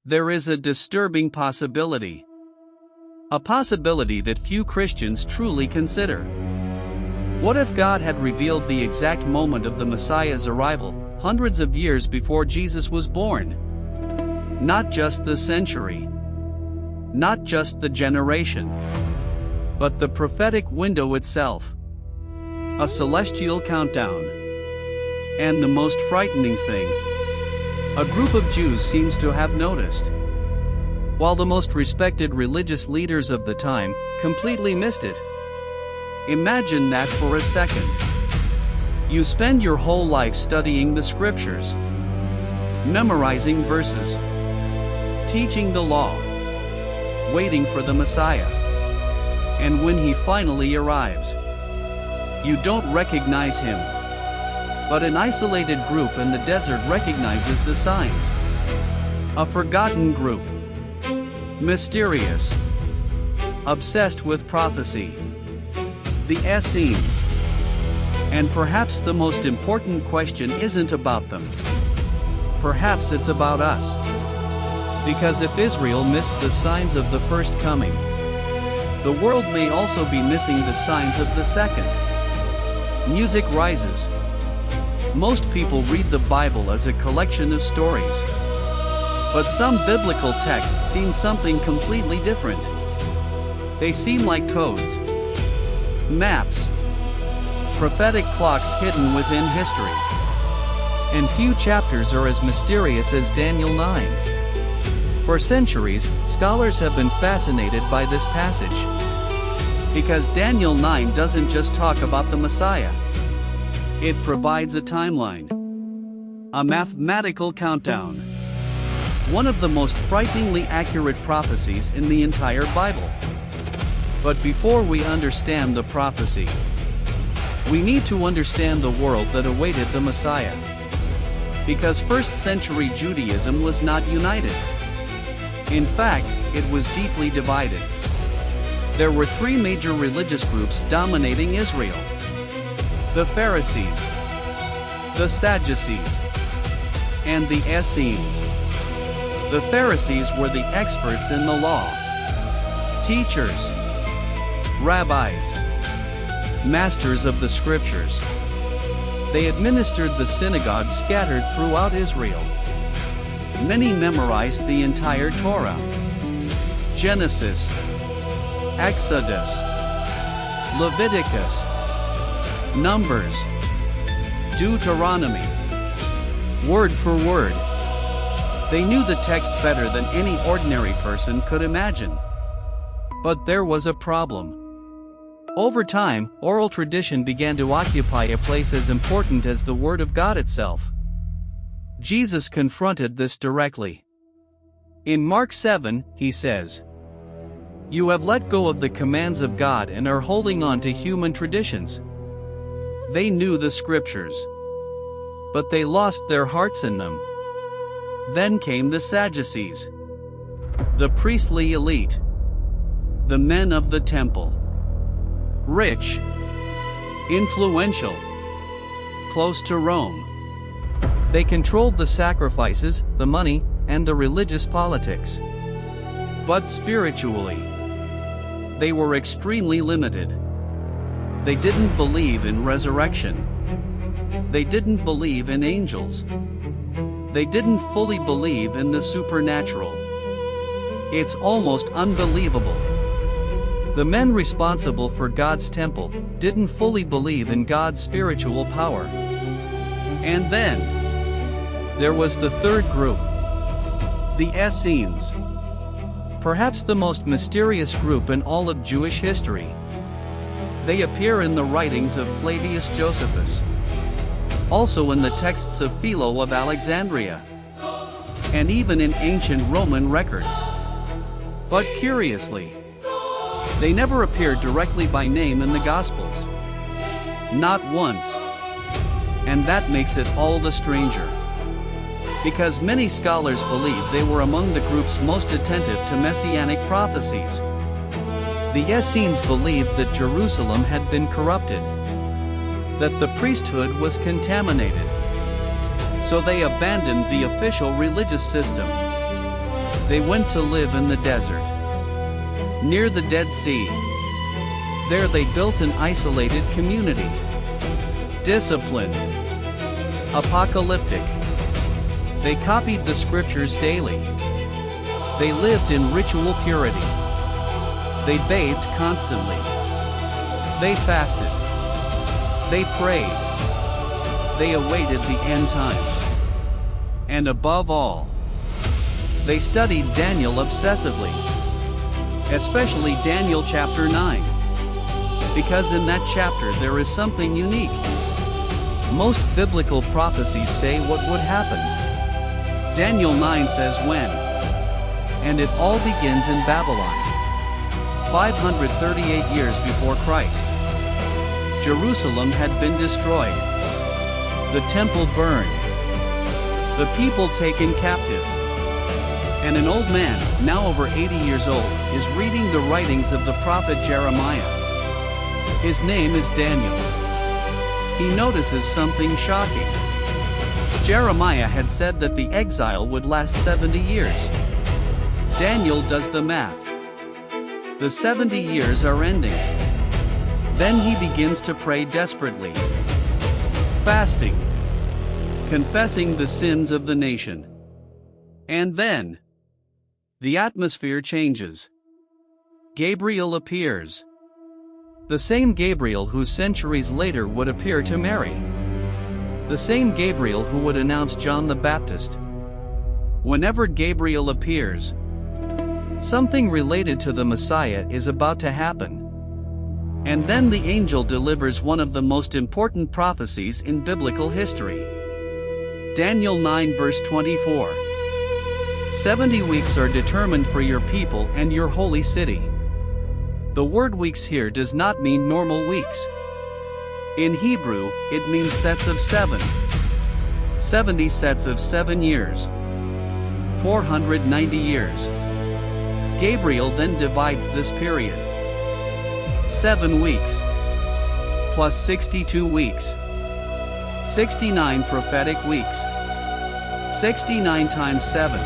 There is a disturbing possibility. A possibility that few Christians truly consider. What if God had revealed the exact moment of the Messiah's arrival, hundreds of years before Jesus was born? Not just the century. Not just the generation. But the prophetic window itself. A celestial countdown. And the most frightening thing, a group of Jews seems to have noticed. While the most respected religious leaders of the time completely missed it. Imagine that for a second. You spend your whole life studying the scriptures, memorizing verses, teaching the law, waiting for the Messiah. And when he finally arrives, you don't recognize him. But an isolated group in the desert recognizes the signs. A forgotten group. Mysterious. Obsessed with prophecy. The Essenes. And perhaps the most important question isn't about them. Perhaps it's about us. Because if Israel missed the signs of the first coming, the world may also be missing the signs of the second. Music rises. Most people read the Bible as a collection of stories. But some biblical texts seem something completely different. They seem like codes, maps, prophetic clocks hidden within history. And few chapters are as mysterious as Daniel 9. For centuries, scholars have been fascinated by this passage. Because Daniel 9 doesn't just talk about the Messiah. It provides a timeline. A mathematical countdown. One of the most frighteningly accurate prophecies in the entire Bible. But before we understand the prophecy, we need to understand the world that awaited the Messiah. Because first century Judaism was not united. In fact, it was deeply divided. There were three major religious groups dominating Israel. The Pharisees, the Sadducees, and the Essenes. The Pharisees were the experts in the law. Teachers, rabbis, masters of the scriptures. They administered the synagogues scattered throughout Israel. Many memorized the entire Torah. Genesis, Exodus, Leviticus, Numbers, Deuteronomy, word for word. They knew the text better than any ordinary person could imagine. But there was a problem. Over time, oral tradition began to occupy a place as important as the Word of God itself. Jesus confronted this directly. In Mark 7, he says, "You have let go of the commands of God and are holding on to human traditions." They knew the scriptures, but they lost their hearts in them. Then came the Sadducees, the priestly elite, the men of the temple. Rich, influential, close to Rome. They controlled the sacrifices, the money, and the religious politics. But spiritually, they were extremely limited. They didn't believe in resurrection. They didn't believe in angels. They didn't fully believe in the supernatural. It's almost unbelievable. The men responsible for God's temple didn't fully believe in God's spiritual power. And then, there was the third group, the Essenes. Perhaps the most mysterious group in all of Jewish history. They appear in the writings of Flavius Josephus, also in the texts of Philo of Alexandria, and even in ancient Roman records. But curiously, they never appear directly by name in the Gospels. Not once. And that makes it all the stranger. Because many scholars believe they were among the groups most attentive to messianic prophecies. The Essenes believed that Jerusalem had been corrupted, that the priesthood was contaminated. So they abandoned the official religious system. They went to live in the desert, near the Dead Sea. There they built an isolated community. Disciplined, apocalyptic. They copied the scriptures daily. They lived in ritual purity. They bathed constantly. They fasted. They prayed. They awaited the end times. And above all, they studied Daniel obsessively, especially Daniel chapter 9, because in that chapter there is something unique. Most biblical prophecies say what would happen. Daniel 9 says when. And it all begins in Babylon, 538 years before Christ. Jerusalem had been destroyed. The temple burned. The people taken captive. And an old man, now over 80 years old, is reading the writings of the prophet Jeremiah. His name is Daniel. He notices something shocking. Jeremiah had said that the exile would last 70 years. Daniel does the math. The 70 years are ending. Then he begins to pray desperately, fasting, confessing the sins of the nation. And then, the atmosphere changes. Gabriel appears. The same Gabriel who centuries later would appear to Mary. The same Gabriel who would announce John the Baptist. Whenever Gabriel appears, something related to the Messiah is about to happen. And then the angel delivers one of the most important prophecies in biblical history. Daniel 9 verse 24. 70 weeks are determined for your people and your holy city. The word weeks here does not mean normal weeks. In Hebrew, it means sets of 7. 70 sets of 7 years. 490 years. Gabriel then divides this period. 7 weeks plus 62 weeks. 69 prophetic weeks. 69 times 7.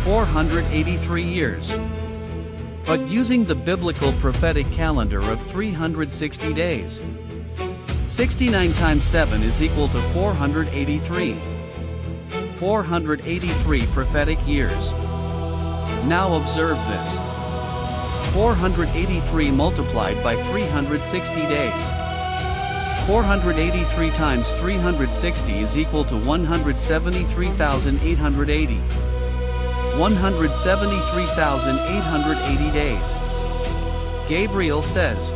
483 years. But using the biblical prophetic calendar of 360 days. 69 times 7 is equal to 483. 483 prophetic years. Now observe this. 483 multiplied by 360 days. 483 times 360 is equal to 173,880. 173,880 days. Gabriel says,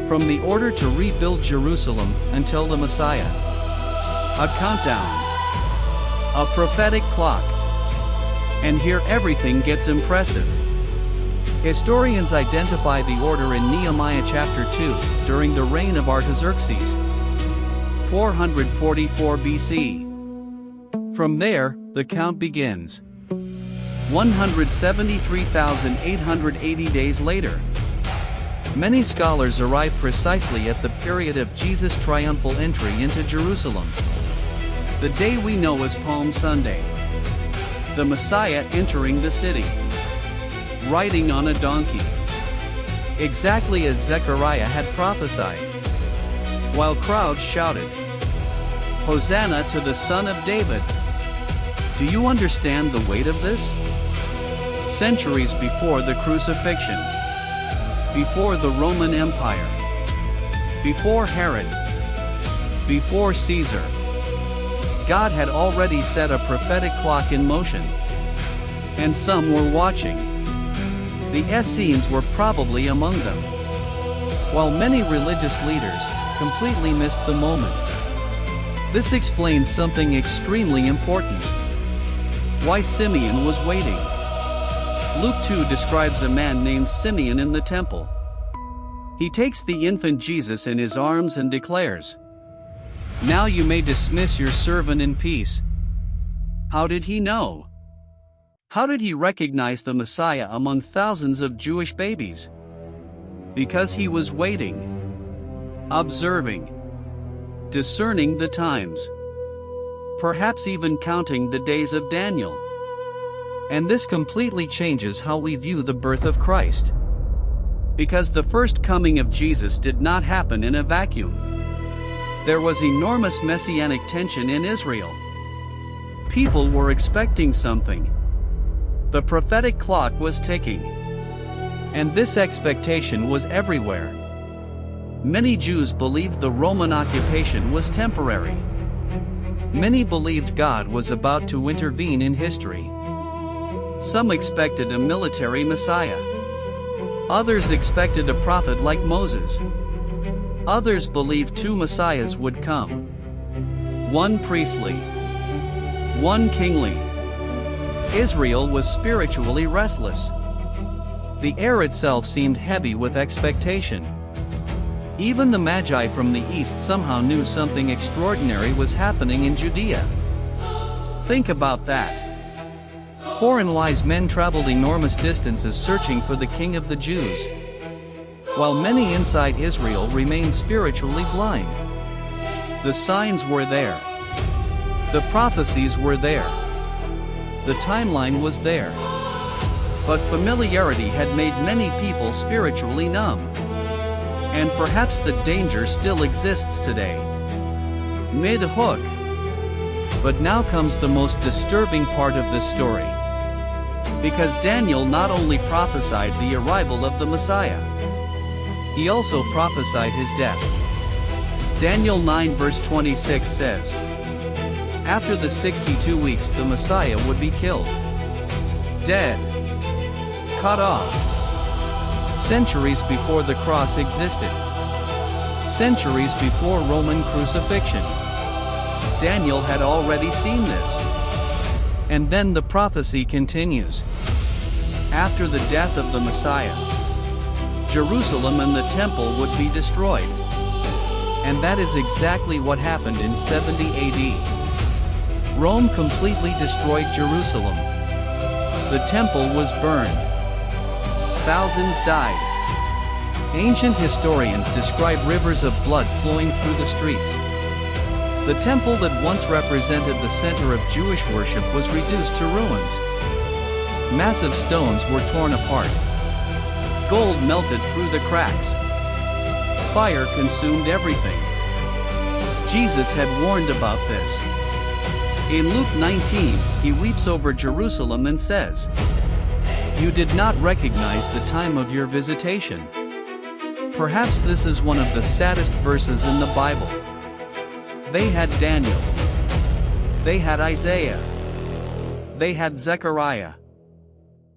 from the order to rebuild Jerusalem until the Messiah. A countdown. A prophetic clock. And here everything gets impressive. Historians identify the order in Nehemiah chapter 2, during the reign of Artaxerxes, 444 BC. From there, the count begins. 173,880 days later. Many scholars arrive precisely at the period of Jesus' triumphal entry into Jerusalem. The day we know as Palm Sunday. The Messiah entering the city, riding on a donkey, exactly as Zechariah had prophesied, while crowds shouted, Hosanna to the Son of David. Do you understand the weight of this? Centuries before the crucifixion, before the Roman Empire, before Herod, before Caesar, God had already set a prophetic clock in motion. And some were watching. The Essenes were probably among them. While many religious leaders completely missed the moment. This explains something extremely important. Why Simeon was waiting. Luke 2 describes a man named Simeon in the temple. He takes the infant Jesus in his arms and declares, now you may dismiss your servant in peace. How did he know? How did he recognize the Messiah among thousands of Jewish babies? Because he was waiting, observing, discerning the times, perhaps even counting the days of Daniel. And this completely changes how we view the birth of Christ. Because the first coming of Jesus did not happen in a vacuum. There was enormous messianic tension in Israel. People were expecting something. The prophetic clock was ticking. And this expectation was everywhere. Many Jews believed the Roman occupation was temporary. Many believed God was about to intervene in history. Some expected a military Messiah. Others expected a prophet like Moses. Others believed two Messiahs would come. One priestly, one kingly. Israel was spiritually restless. The air itself seemed heavy with expectation. Even the Magi from the east somehow knew something extraordinary was happening in Judea. Think about that. Foreign wise men traveled enormous distances searching for the King of the Jews, while many inside Israel remained spiritually blind. The signs were there. The prophecies were there. The timeline was there. But familiarity had made many people spiritually numb. And perhaps the danger still exists today. Mid-hook. But now comes the most disturbing part of this story. Because Daniel not only prophesied the arrival of the Messiah, he also prophesied his death. Daniel 9 verse 26 says, after the 62 weeks the Messiah would be killed, dead, cut off. Centuries before the cross existed. Centuries before Roman crucifixion. Daniel had already seen this. And then the prophecy continues. After the death of the Messiah, Jerusalem and the temple would be destroyed. And that is exactly what happened in 70 AD. Rome completely destroyed Jerusalem. The temple was burned. Thousands died. Ancient historians describe rivers of blood flowing through the streets. The temple that once represented the center of Jewish worship was reduced to ruins. Massive stones were torn apart. Gold melted through the cracks. Fire consumed everything. Jesus had warned about this. In Luke 19, he weeps over Jerusalem and says, "You did not recognize the time of your visitation." Perhaps this is one of the saddest verses in the Bible. They had Daniel. They had Isaiah. They had Zechariah.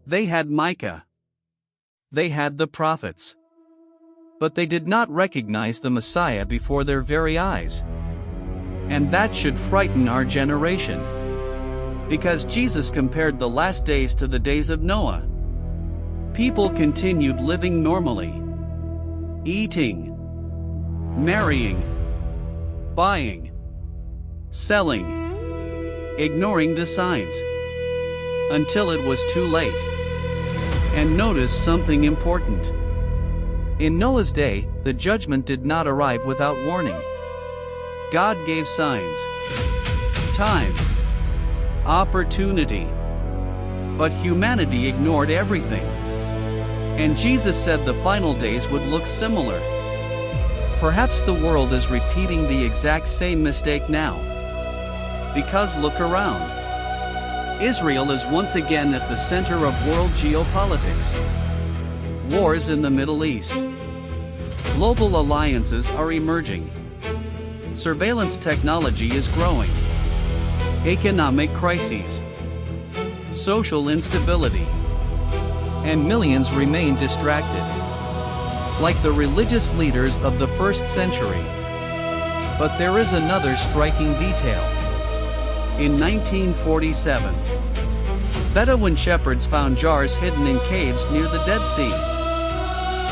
They had Micah. They had the prophets. But they did not recognize the Messiah before their very eyes. And that should frighten our generation. Because Jesus compared the last days to the days of Noah. People continued living normally. Eating. Marrying. Buying. Selling. Ignoring the signs. Until it was too late. And notice something important. In Noah's day, the judgment did not arrive without warning. God gave signs. Time. Opportunity. But humanity ignored everything. And Jesus said the final days would look similar. Perhaps the world is repeating the exact same mistake now. Because look around. Israel is once again at the center of world geopolitics. Wars in the Middle East. Global alliances are emerging. Surveillance technology is growing. Economic crises. Social instability. And millions remain distracted. Like the religious leaders of the first century. But there is another striking detail. In 1947, Bedouin shepherds found jars hidden in caves near the Dead Sea.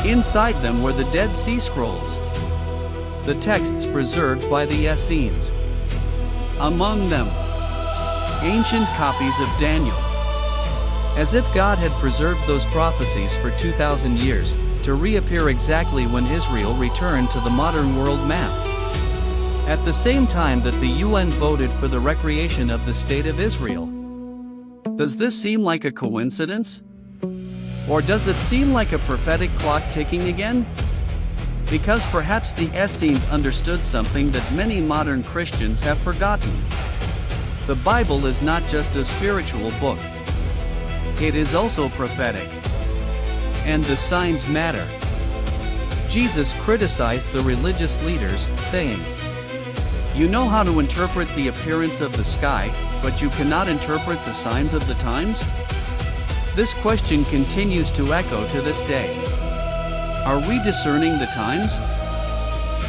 Inside them were the Dead Sea Scrolls, the texts preserved by the Essenes. Among them, ancient copies of Daniel. As if God had preserved those prophecies for 2,000 years, to reappear exactly when Israel returned to the modern world map. At the same time that the UN voted for the recreation of the State of Israel. Does this seem like a coincidence? Or does it seem like a prophetic clock ticking again? Because perhaps the Essenes understood something that many modern Christians have forgotten. The Bible is not just a spiritual book. It is also prophetic. And the signs matter. Jesus criticized the religious leaders, saying, "You know how to interpret the appearance of the sky, but you cannot interpret the signs of the times?" This question continues to echo to this day. Are we discerning the times?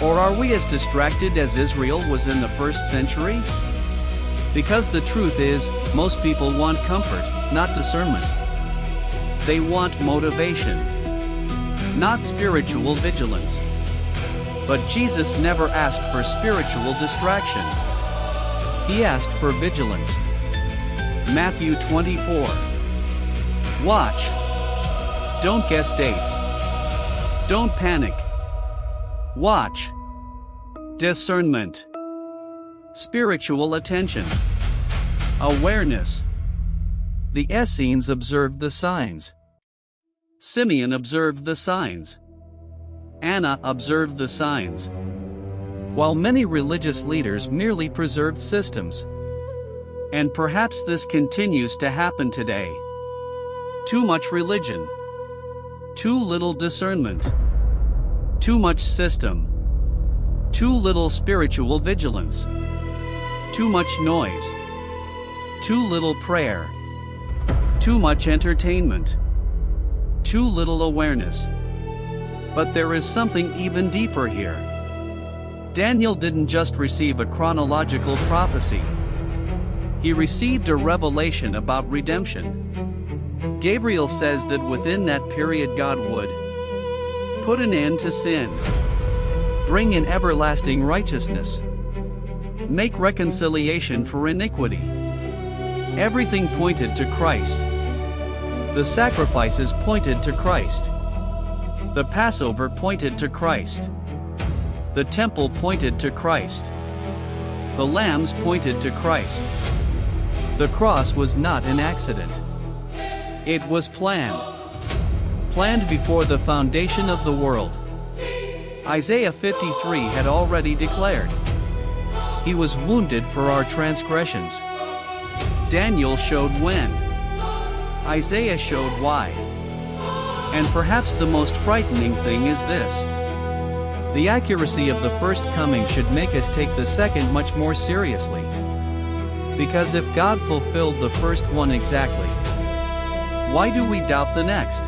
Or are we as distracted as Israel was in the first century? Because the truth is, most people want comfort, not discernment. They want motivation, not spiritual vigilance. But Jesus never asked for spiritual distraction. He asked for vigilance. Matthew 24. Watch. Don't guess dates. Don't panic. Watch. Discernment. Spiritual attention. Awareness. The Essenes observed the signs. Simeon observed the signs. Anna observed the signs. While many religious leaders merely preserved systems. And perhaps this continues to happen today. Too much religion. Too little discernment. Too much system. Too little spiritual vigilance. Too much noise. Too little prayer. Too much entertainment. Too little awareness. But there is something even deeper here. Daniel didn't just receive a chronological prophecy. He received a revelation about redemption. Gabriel says that within that period God would put an end to sin, bring in everlasting righteousness, make reconciliation for iniquity. Everything pointed to Christ. The sacrifices pointed to Christ. The Passover pointed to Christ. The temple pointed to Christ. The lambs pointed to Christ. The cross was not an accident. It was planned. Planned before the foundation of the world. Isaiah 53 had already declared, "He was wounded for our transgressions." Daniel showed when. Isaiah showed why. And perhaps the most frightening thing is this. The accuracy of the first coming should make us take the second much more seriously. Because if God fulfilled the first one exactly, why do we doubt the next?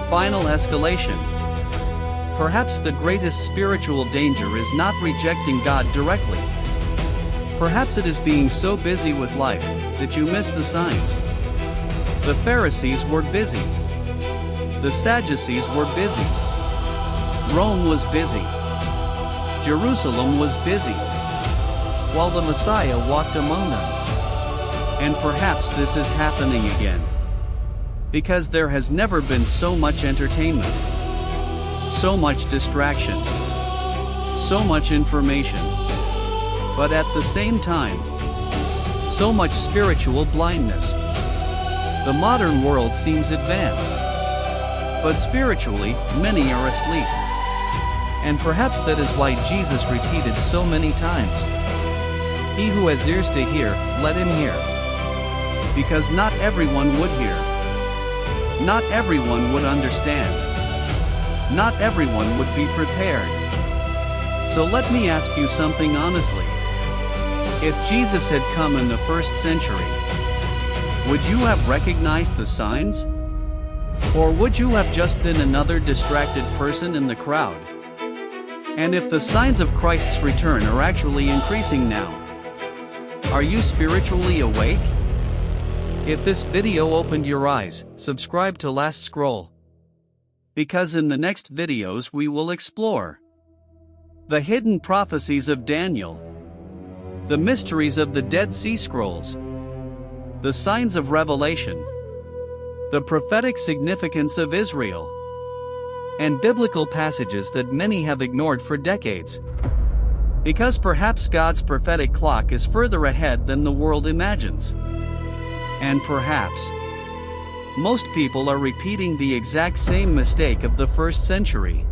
Final escalation. Perhaps the greatest spiritual danger is not rejecting God directly. Perhaps it is being so busy with life that you miss the signs. The Pharisees were busy. The Sadducees were busy. Rome was busy. Jerusalem was busy. While the Messiah walked among them. And perhaps this is happening again. Because there has never been so much entertainment. So much distraction. So much information. But at the same time, so much spiritual blindness. The modern world seems advanced. But spiritually, many are asleep. And perhaps that is why Jesus repeated so many times, "He who has ears to hear, let him hear." Because not everyone would hear. Not everyone would understand. Not everyone would be prepared. So let me ask you something honestly. If Jesus had come in the first century, would you have recognized the signs? Or would you have just been another distracted person in the crowd? And if the signs of Christ's return are actually increasing now, are you spiritually awake? If this video opened your eyes, subscribe to Last Scroll. Because in the next videos we will explore the hidden prophecies of Daniel, the mysteries of the Dead Sea Scrolls, the signs of Revelation, the prophetic significance of Israel, and biblical passages that many have ignored for decades. Because perhaps God's prophetic clock is further ahead than the world imagines. And perhaps most people are repeating the exact same mistake of the first century.